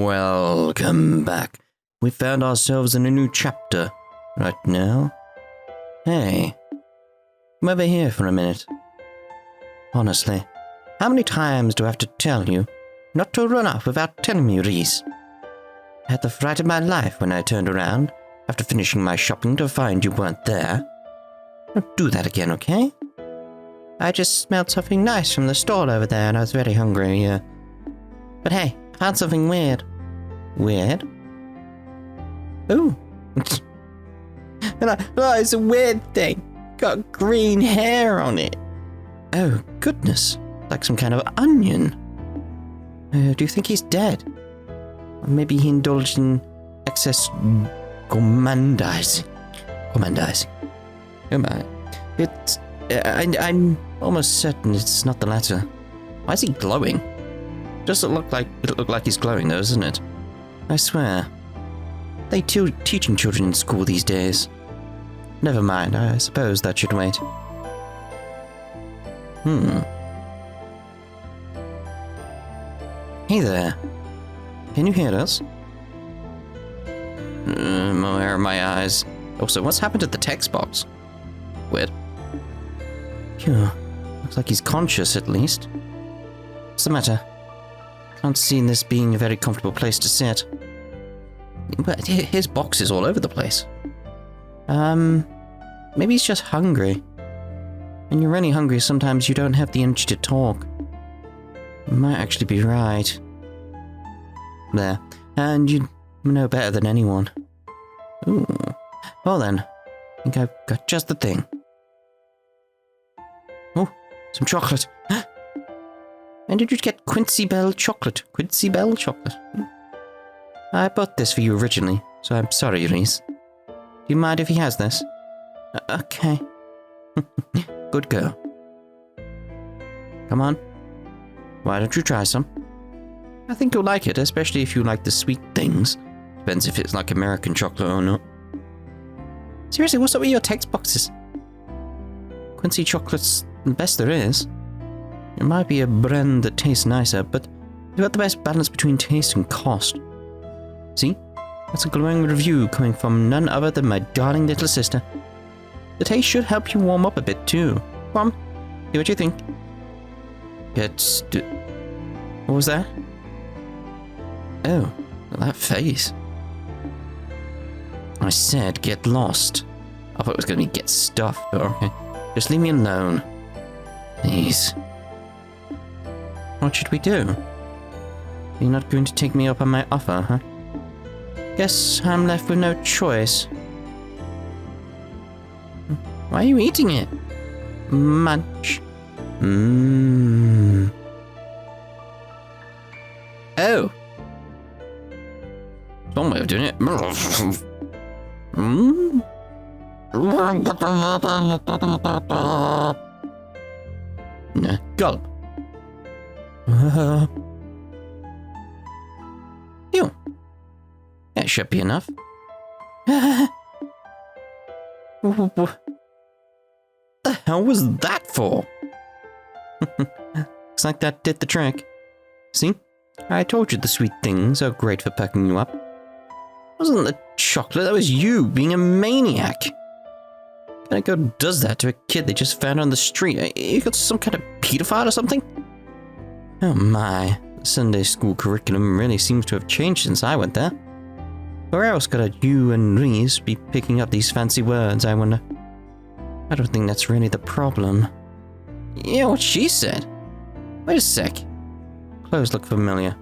Welcome back. We found ourselves in a new chapter right now. Hey, come over here for a minute. Honestly, how many times do I have to tell you not to run off without telling me, Ries? I had the fright of my life when I turned around after finishing my shopping to find you weren't there. Don't do that again, okay? I just smelled something nice from the stall over there and I was very hungry, But hey, I found something weird. Weird? Ooh. It's a weird thing. Got green hair on it. Oh, goodness. Like some kind of onion. Do you think he's dead? Or maybe he indulged in excess gormandizing. Oh my. I'm almost certain it's not the latter. Why is he glowing? Doesn't look like he's glowing though, doesn't it? I swear. They teaching children in school these days. Never mind, I suppose that should wait. Hey there. Can you hear us? Where are my eyes? Also, what's happened to the text box? Weird. Phew. Looks like he's conscious, at least. What's the matter? Can't see this being a very comfortable place to sit. But his box is all over the place. Maybe he's just hungry. When you're really hungry, sometimes you don't have the energy to talk. You might actually be right. There. And you know better than anyone. Ooh. Well then, I think I've got just the thing. Oh, some chocolate. When did you get Quincy Bell chocolate? Quincy Bell chocolate? I bought this for you originally, so I'm sorry, Ries. Do you mind if he has this? Okay. Good girl. Come on. Why don't you try some? I think you'll like it, especially if you like the sweet things. Depends if it's like American chocolate or not. Seriously, what's up with your text boxes? Quincy chocolate's the best there is. It might be a brand that tastes nicer, but you've got the best balance between taste and cost. See? That's a glowing review coming from none other than my darling little sister. The taste should help you warm up a bit too. Come on, see what you think. What was that? Oh, that face. I said get lost. I thought it was going to be get stuffed, but okay. Just leave me alone. Please. What should we do? You're not going to take me up on my offer, huh? Guess I'm left with no choice. Why are you eating it? Munch. Oh. One way of doing it. Gulp. Ew. That should be enough. What the hell was that for? Looks like that did the trick. See? I told you the sweet things are great for perking you up. It wasn't the chocolate, that was you being a maniac. What kind of girl does that to a kid they just found on the street? You got some kind of pedophile or something? Oh my, the Sunday school curriculum really seems to have changed since I went there. Where else could you and Ries be picking up these fancy words, I wonder? I don't think that's really the problem. Yeah, what she said. Wait a sec. Clothes look familiar.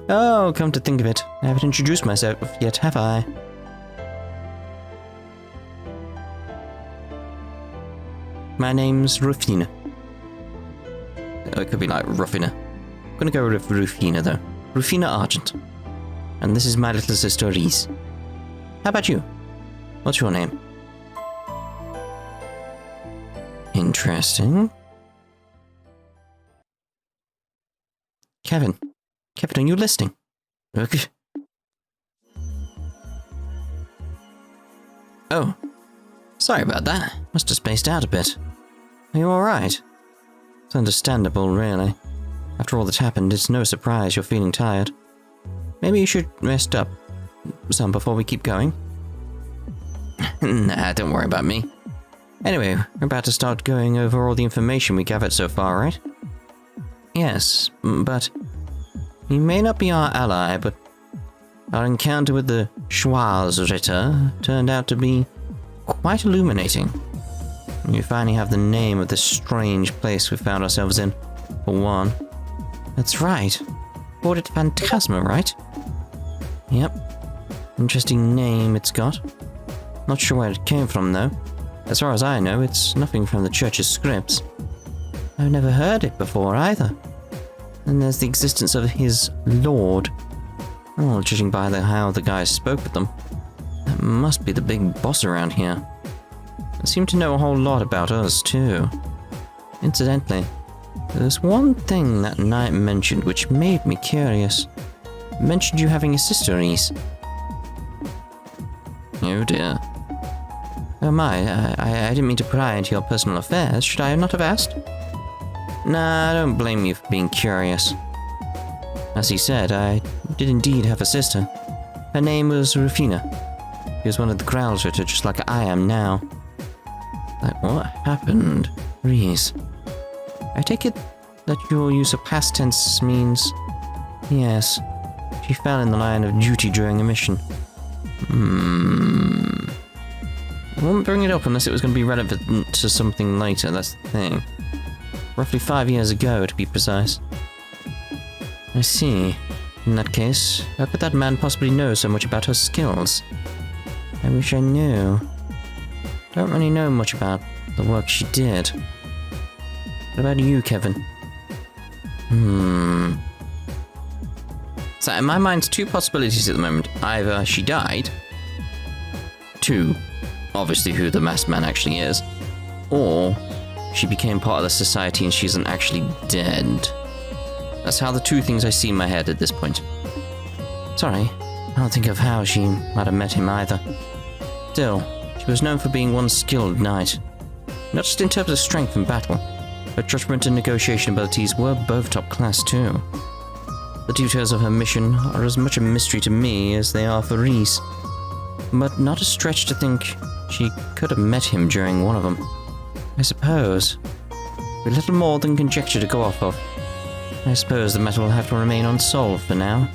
Oh, come to think of it, I haven't introduced myself yet, have I? My name's Rufina. Oh, it could be like Ruffina. I'm gonna go with Rufina though. Rufina Argent. And this is my little sister Ries. How about you? What's your name? Interesting. Kevin, are you listening? Okay. Oh, sorry about that. Must have spaced out a bit. Are you alright? It's understandable, really. After all that's happened, it's no surprise you're feeling tired. maybe you should rest up some before we keep going. Nah, don't worry about me. Anyway, we're about to start going over all the information we gathered so far, right? Yes, but he may not be our ally, but our encounter with the Schwarzritter turned out to be quite illuminating. You finally have the name of this strange place we found ourselves in, for one. That's right. Called it Phantasma, right? Yep. Interesting name it's got. Not sure where it came from, though. As far as I know, it's nothing from the church's scripts. I've never heard it before, either. And there's the existence of his lord. Well, judging by how the guys spoke with them, that must be the big boss around here. They seem to know a whole lot about us, too. Incidentally, there's one thing that knight mentioned which made me curious. He mentioned you having a sister, Ries. Oh dear. Oh my, I didn't mean to pry into your personal affairs. Should I not have asked? Nah, I don't blame you for being curious. As he said, I did indeed have a sister. Her name was Rufina. She was one of the Grancel, just like I am now. Like, what happened? Ries. I take it that your use of past tense means... Yes. She fell in the line of duty during a mission. I wouldn't bring it up unless it was going to be relevant to something later, that's the thing. Roughly 5 years ago, to be precise. I see. In that case, how could that man possibly know so much about her skills? I wish I knew. Don't really know much about the work she did. What about you, Kevin? So in my mind, two possibilities at the moment. Either she died. 2, obviously who the masked man actually is. Or she became part of the society and she isn't actually dead. That's how the two things I see in my head at this point. Sorry, I don't think of how she might have met him either. Still, she was known for being one skilled knight. Not just in terms of strength in battle, but judgment and negotiation abilities were both top class too. The details of her mission are as much a mystery to me as they are for Ries. But not a stretch to think she could have met him during one of them. I suppose. With little more than conjecture to go off of. I suppose the matter will have to remain unsolved for now.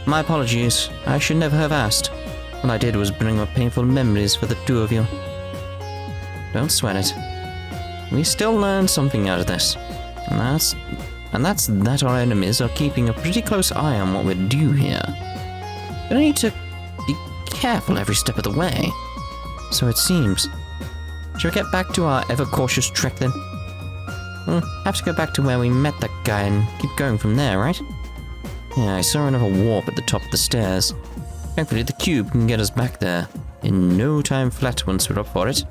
My apologies, I should never have asked. All I did was bring up painful memories for the two of you. Don't sweat it. We still learned something out of this. And that's that our enemies are keeping a pretty close eye on what we do here. We need to be careful every step of the way. So it seems. Shall we get back to our ever-cautious trek then? We'll have to go back to where we met that guy and keep going from there, right? Yeah, I saw another warp at the top of the stairs. Thankfully, the cube can get us back there in no time flat once we're up for it.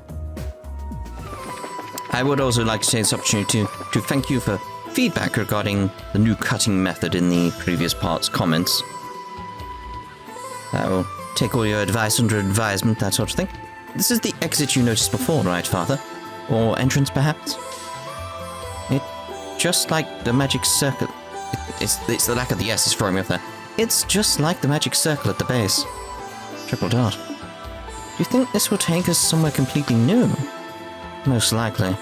I would also like to take this opportunity to thank you for feedback regarding the new cutting method in the previous part's comments. I will take all your advice under advisement, that sort of thing. This is the exit you noticed before, right, Father? Or entrance, perhaps? It just like the magic circle... It's the lack of the S is throwing me off there. It's just like the magic circle at the base. Triple dot. Do you think this will take us somewhere completely new? Most likely.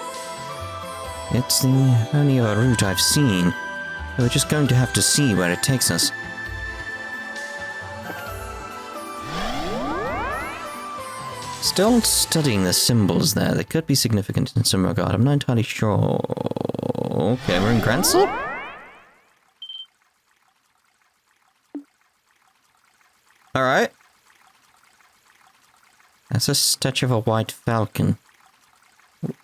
It's the only other route I've seen. We're just going to have to see where it takes us. Still studying the symbols there. They could be significant in some regard. I'm not entirely sure. Okay, we're in Grancel? Alright. That's a statue of a white falcon.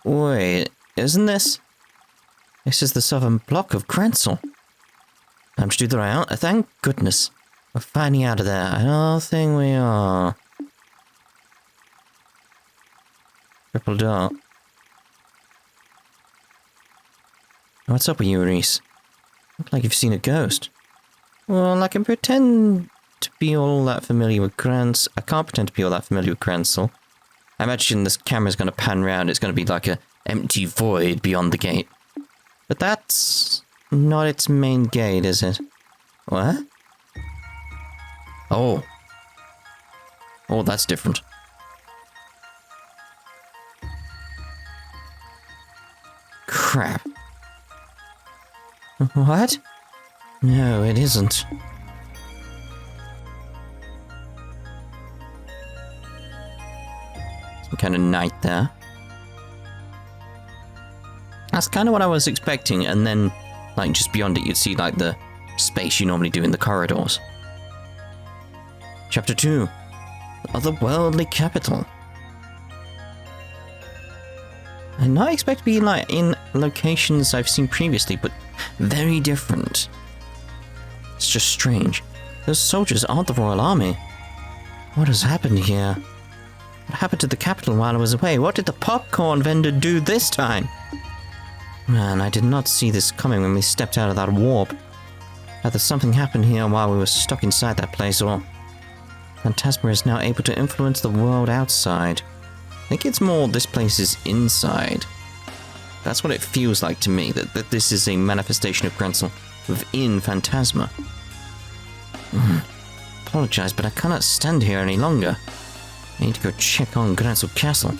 Wait, isn't this? This is the southern block of Grancel. Time to do the route. Thank goodness. We're finally out of there. I don't think we are. Triple dot. What's up with you, Ries? Look like you've seen a ghost. Well, I can pretend to be all that familiar with Grancel. I can't pretend to be all that familiar with Grancel. I imagine this camera's going to pan round. It's going to be like a empty void beyond the gate. But that's not its main gate, is it? What? Oh. Oh, that's different. Crap. What? No, it isn't. Some kind of night there. That's kind of what I was expecting, and then, like, just beyond it, you'd see, like, the space you normally do in the corridors. Chapter 2. The Otherworldly Capital. I not expect to be, like, in locations I've seen previously, but very different. It's just strange. Those soldiers aren't the Royal Army. What has happened here? What happened to the capital while I was away? What did the popcorn vendor do this time? Man, I did not see this coming when we stepped out of that warp. Either something happened here while we were stuck inside that place, or Phantasma is now able to influence the world outside. I think it's more this place is inside. That's what it feels like to me, that this is a manifestation of Grancel within Phantasma. Apologize, but I cannot stand here any longer. I need to go check on Grancel Castle.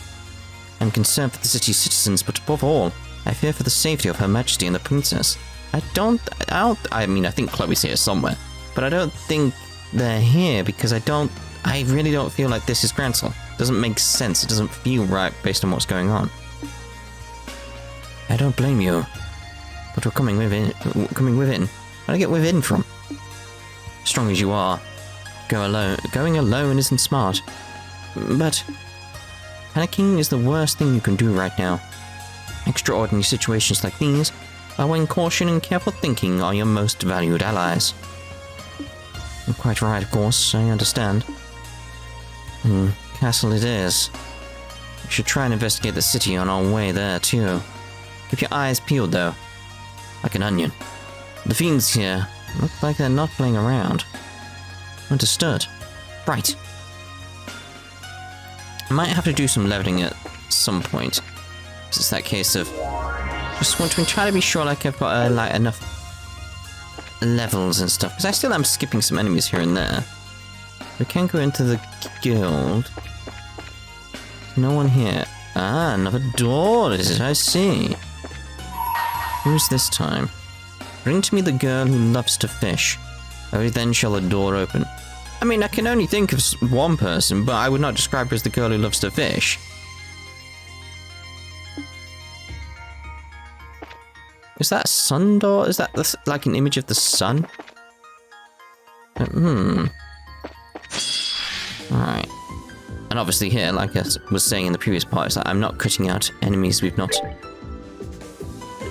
I'm concerned for the city's citizens, but above all, I fear for the safety of Her Majesty and the Princess. I think Chloe's here somewhere, but I don't think they're here because I really don't feel like this is Grancel. It doesn't make sense. It doesn't feel right based on what's going on. I don't blame you, but we're coming within. Where do I get within from? Strong as you are, going alone isn't smart. But panicking is the worst thing you can do right now. Extraordinary situations like these are when caution and careful thinking are your most valued allies. You're quite right, of course, I understand. Castle it is. We should try and investigate the city on our way there, too. Keep your eyes peeled, though. Like an onion. The fiends here look like they're not playing around. Understood. Right. I might have to do some leveling at some point. It's that case of just want to try to be sure like I've got like enough levels and stuff, because I still am skipping some enemies here and there. We can go into the guild. No one here. Ah, another door is it? I see. Who's this time? Bring to me the girl who loves to fish. Only then shall the door open. I mean, I can only think of one person, but I would not describe her as the girl who loves to fish. Is that a sun door? Is that like an image of the sun? Alright. And obviously here, like I was saying in the previous part, is that I'm not cutting out enemies we've not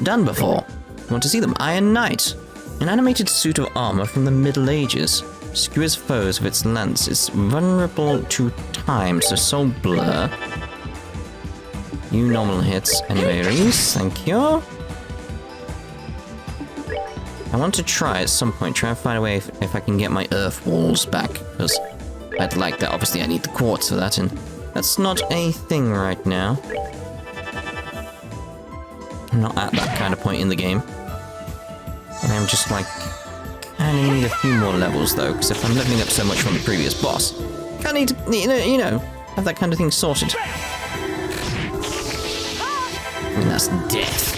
done before. You want to see them? Iron Knight. An animated suit of armor from the Middle Ages. Skewers foes with its lance. It's vulnerable to time, so soul blur. You normal hits. Anyway, Ries, thank you. I want to try at some point, try and find a way if I can get my earth walls back, because I'd like that. Obviously, I need the quartz for that, and that's not a thing right now. I'm not at that kind of point in the game. And I'm just like, kind of need a few more levels though, because if I'm leveling up so much from the previous boss, I need to, you know, have that kind of thing sorted. I mean, that's death.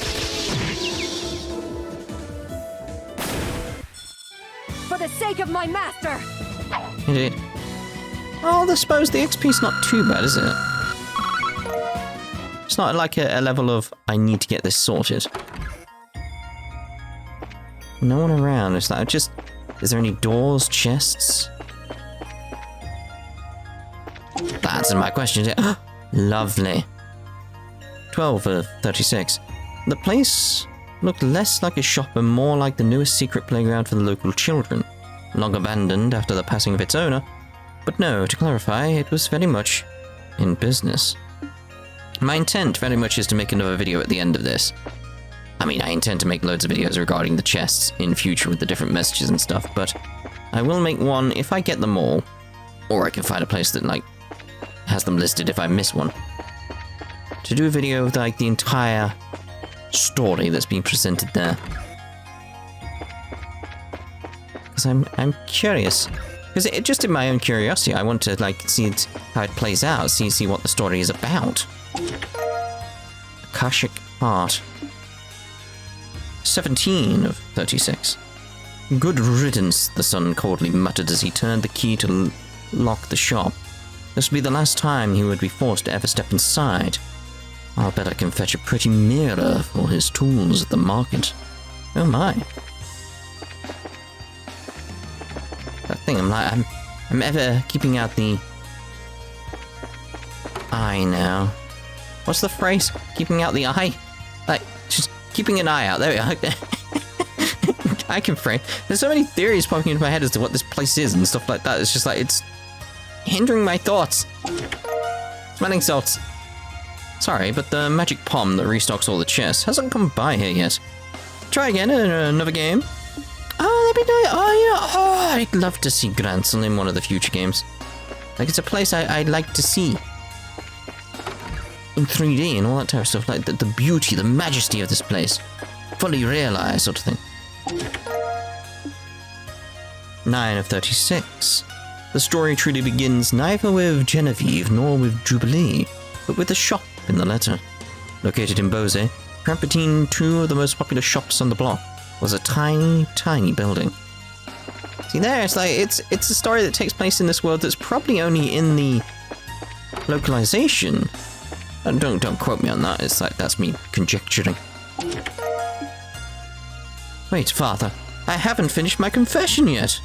For the sake of my master! Indeed. Oh, I suppose the XP's not too bad, is it? It's not like a level of, I need to get this sorted. No one around. Is that just... Is there any doors, chests? That's my question. Lovely. 12 of 36. The place looked less like a shop and more like the newest secret playground for the local children. Long abandoned after the passing of its owner. But no, to clarify, it was very much in business. My intent very much is to make another video at the end of this. I mean, I intend to make loads of videos regarding the chests in future with the different messages and stuff, but I will make one if I get them all, or I can find a place that, like, has them listed if I miss one, to do a video of, like, the entire story that's being presented there. Because I'm curious, Because it just in my own curiosity, I want to, like, see it, how it plays out, see what the story is about. Akashic Art. 17 of 36. Good riddance, the son coldly muttered as he turned the key to lock the shop. This would be the last time he would be forced to ever step inside. I'll bet I can fetch a pretty mirror for his tools at the market. Oh my. That thing, I'm ever keeping out the eye now. What's the phrase? Keeping out the eye? Like, just keeping an eye out. There we go. I can frame. There's so many theories popping into my head as to what this place is and stuff like that. It's just like, it's hindering my thoughts. Smelling salts. Sorry, but the magic palm that restocks all the chests hasn't come by here yet. Try again in another game. Oh, that'd be nice. Oh, yeah. Oh, I'd love to see Grancel in one of the future games. Like, it's a place I'd like to see. In 3D and all that type of stuff. Like, the beauty, the majesty of this place. Fully realized sort of thing. 9 of 36. The story truly begins neither with Genevieve nor with Jubilee, but with a shop in the letter. Located in Bose, cramped between two of the most popular shops on the block, was a tiny, tiny building. See there, it's like, it's a story that takes place in this world that's probably only in the localization. And don't quote me on that, it's like, that's me conjecturing. Wait, Father, I haven't finished my confession yet.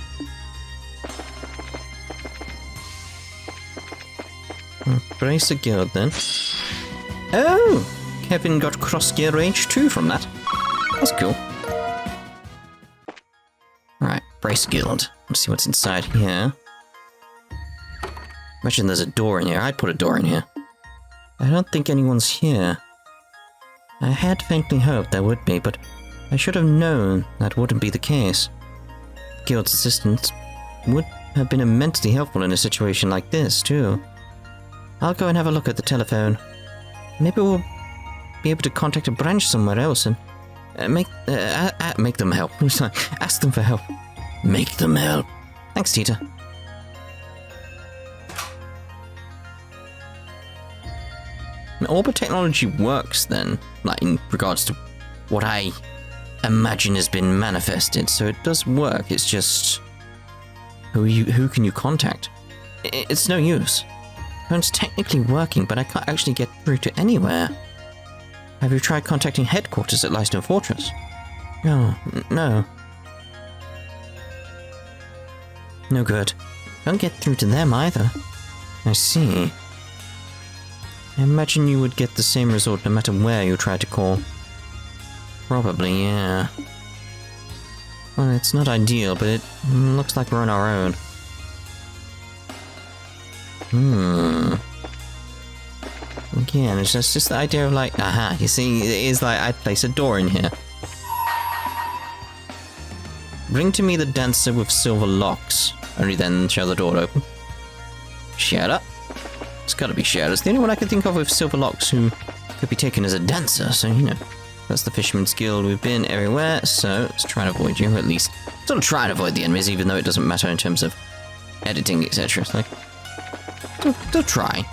Brace a guild then. Oh! Kevin got cross-gear rage too from that. That's cool. Alright, Brace Guild. Let's see what's inside here. Imagine there's a door in here. I'd put a door in here. I don't think anyone's here. I had faintly hoped there would be, but I should have known that wouldn't be the case. Guild's assistance would have been immensely helpful in a situation like this, too. I'll go and have a look at the telephone. Maybe we'll be able to contact a branch somewhere else and make them help. Ask them for help. Make them help. Thanks, Tita. And orbit technology works then, like in regards to what I imagine has been manifested, so it does work. It's just who can you contact? It's no use. Phone's technically working, but I can't actually get through to anywhere. Have you tried contacting headquarters at Leiston Fortress? No. No good. Don't get through to them either. I see. I imagine you would get the same result no matter where you try to call. Probably, yeah. Well, it's not ideal, but it looks like we're on our own. Again, it's just the idea of like, aha, you see, it is like I'd place a door in here. Bring to me the dancer with silver locks. Only then shall the door open. Shadow? It's gotta be Shadow. It's the only one I can think of with silver locks who could be taken as a dancer, so you know. That's the Fisherman's Guild. We've been everywhere, so let's try and avoid you, at least. Sort of try and avoid the enemies, even though it doesn't matter in terms of editing, etc. Like, don't try.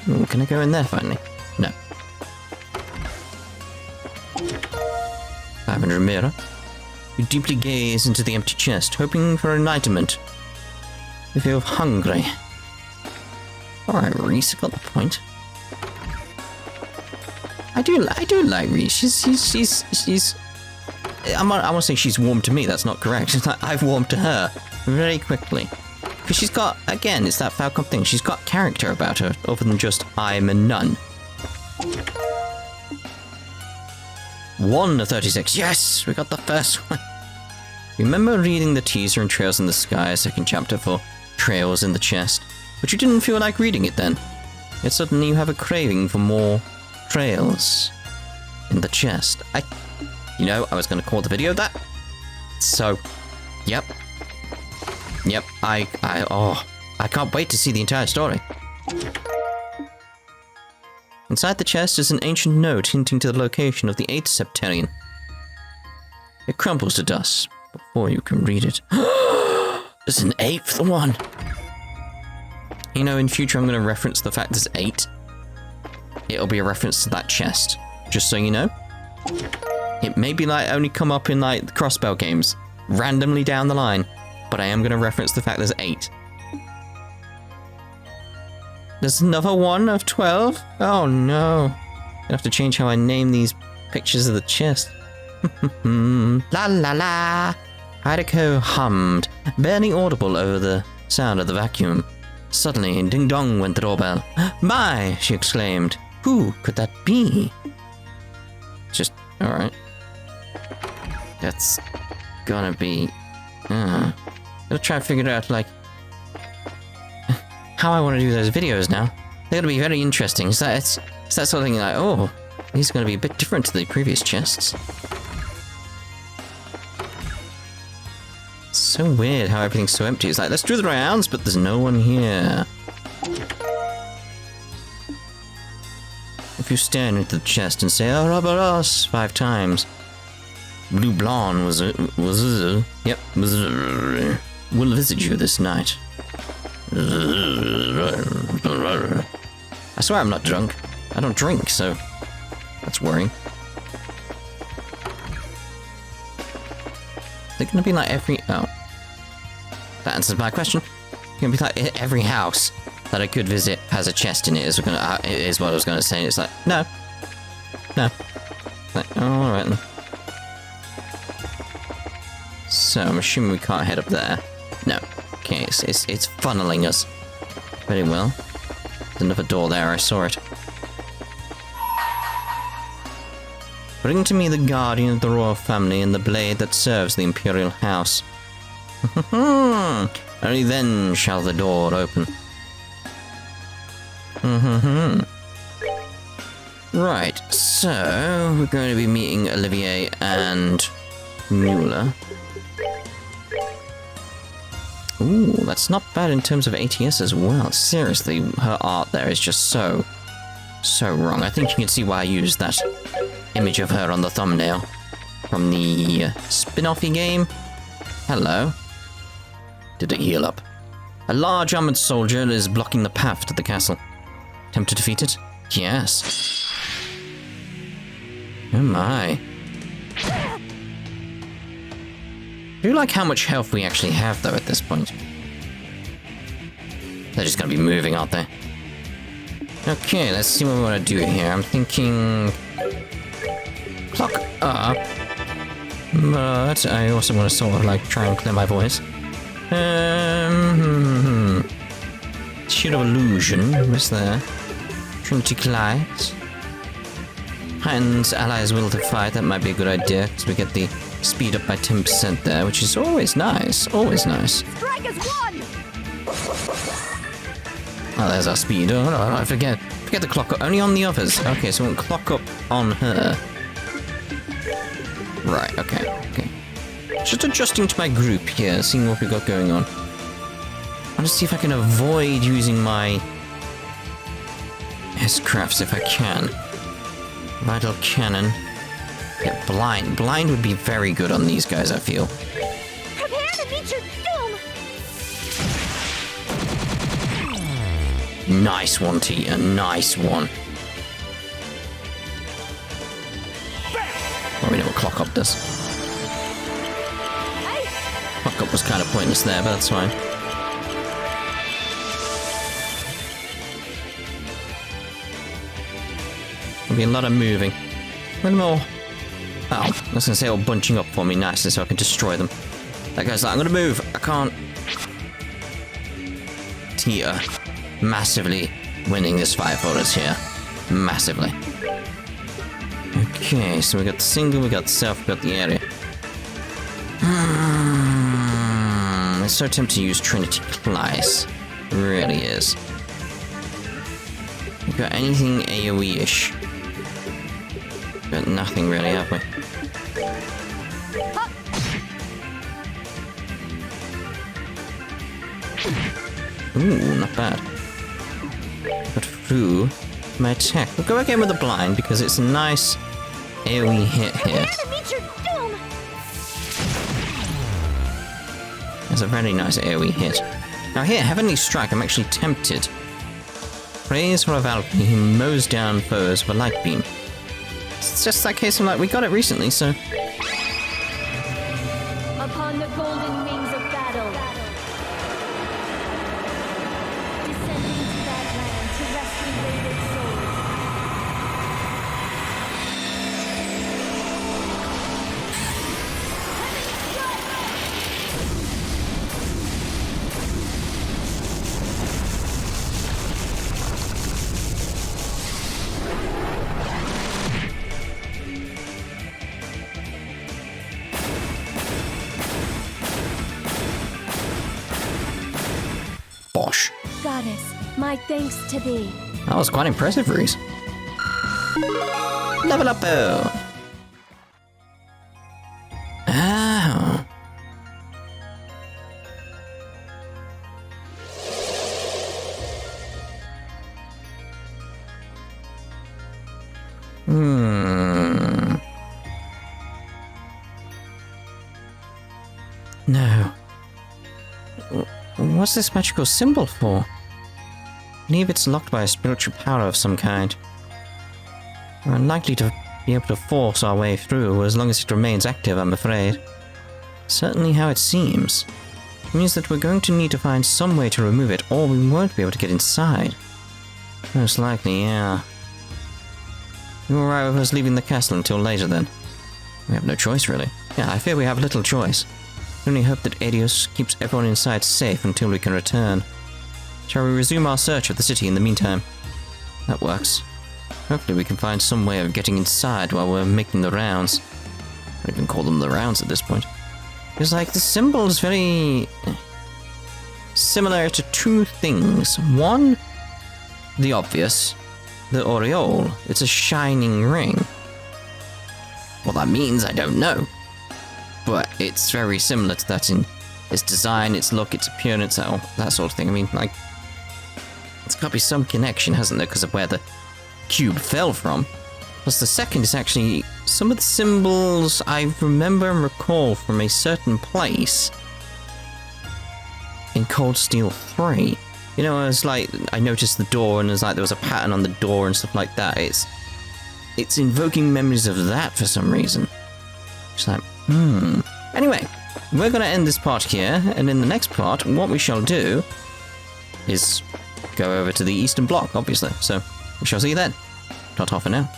Ooh, can I go in there finally? No. 500 mirror. You deeply gaze into the empty chest, hoping for enlightenment. You feel hungry. Alright, Ries, got the point. I do like Ries. She's. I want to say she's warm to me. That's not correct. It's like I've warmed to her very quickly. Because she's got, again, it's that Falcon thing. She's got character about her, other than just I'm a nun. 1 of 36. Yes, we got the first one. Remember reading the teaser in Trails in the Sky, second chapter for Trails in the Chest, but you didn't feel like reading it then. Yet suddenly you have a craving for more trails in the chest. I was going to call the video that. So, yep, I can't wait to see the entire story. Inside the chest is an ancient note hinting to the location of the 8th Septarian. It crumbles to dust before you can read it. There's an 8th one. You know, in future I'm going to reference the fact there's 8. It'll be a reference to that chest. Just so you know. It may be like only come up in like the crossbow games. Randomly down the line. But I am going to reference the fact there's 8. There's another one of 12? Oh no. I have to change how I name these pictures of the chest. La la la. Hideko hummed, barely audible over the sound of the vacuum. Suddenly, ding dong went the doorbell. My, she exclaimed. Who could that be? Just, alright. That's gonna be... I'll try and figure it out, like... how I want to do those videos now. They're gonna be very interesting. Is that sort of thing like, oh, these are gonna be a bit different to the previous chests. So weird how everything's so empty. It's like, let's do the rounds, but there's no one here. If you stand into the chest and say, "Oh, Roboros," 5 times, Blue Blonde yep, will visit you this night. I swear I'm not drunk. I don't drink, so that's worrying. They're gonna be like every... oh. That answers my question. It's gonna be like every house that I could visit has a chest in it, is what I was gonna say. It's like, no. No. Like, oh, alright then. So, I'm assuming we can't head up there. No. Okay, it's funneling us. Very well. There's another door there, I saw it. Bring to me the guardian of the royal family and the blade that serves the imperial house. Only then shall the door open. Right, so we're going to be meeting Olivier and Mueller. Ooh, that's not bad in terms of ATS as well. Seriously, her art there is just so wrong. I think you can see why I used that image of her on the thumbnail from the spin-offy game. Hello. Did it heal up? A large armored soldier is blocking the path to the castle. Attempt to defeat it? Yes. Oh my. I do like how much health we actually have, though, at this point. They're just going to be moving, aren't they? Okay, let's see what we want to do here. I'm thinking... clock up. But I also want to sort of, like, try and clear my voice. Shield of Illusion. What's there? Trinity Light. Heightens allies' will to fight. That might be a good idea, because we get the speed up by 10% there, which is always nice. Always nice. Strike is one! Oh, there's our speed. Oh, no, I forget the clock up. Only on the others. Okay, so we'll clock up on her. Right, okay. Just adjusting to my group here, seeing what we got going on. I want to see if I can avoid using my S-crafts if I can. Vital Cannon. Yeah, Blind. Blind would be very good on these guys, I feel. Prepare to meet your doom! Nice one, Tia. Nice one. Oh, we know what Clock Up does. Clock Up was kind of pointless there, but that's fine. There'll be a lot of moving. A little more. Oh, I was going to say all bunching up for me nicely so I can destroy them. That guy's like, I'm going to move. I can't. Tia. Massively winning this fight for us here. Massively. Okay, so we got the single, we got the self, we got the area. It's so tempting to use Trinity Clice. It really is. We got anything AoE-ish? Got nothing really, have we? Ooh, not bad. But through my attack. We'll go again with the blind because it's a nice AoE hit here. As a very nice AoE hit. Now here, Heavenly Strike, I'm actually tempted. Praise for a Valkyrie who mows down foes with a light beam. It's just that case of like, we got it recently, so... Upon the golden wings of battle, descending to that land to rescue wayward souls. Bosh. Goddess, my thanks to thee. That was quite impressive, Ries. Level up, oh! Oh. No. What's this magical symbol for? I believe it's locked by a spiritual power of some kind. We're unlikely to be able to force our way through as long as it remains active, I'm afraid. Certainly how it seems. It means that we're going to need to find some way to remove it, or we won't be able to get inside. Most likely, yeah. You alright with us leaving the castle until later, then? We have no choice, really. Yeah, I fear we have little choice. We only hope that Adios keeps everyone inside safe until we can return. Shall we resume our search of the city in the meantime? That works. Hopefully we can find some way of getting inside while we're making the rounds. I don't even call them the rounds at this point. Because, like, the symbol is very... similar to two things. One, the obvious. The aureole. It's a shining ring. What that means, I don't know. But it's very similar to that in its design, its look, its appearance, that sort of thing. I mean, like, it's got to be some connection, hasn't there, because of where the cube fell from. Plus the second is actually some of the symbols I remember and recall from a certain place in Cold Steel 3. You know, it's like, I noticed the door and there's like, there was a pattern on the door and stuff like that. It's invoking memories of that for some reason. It's like, Anyway, we're going to end this part here, and in the next part, what we shall do is go over to the Eastern Bloc, obviously. So, we shall see you then. Ta-ta for now.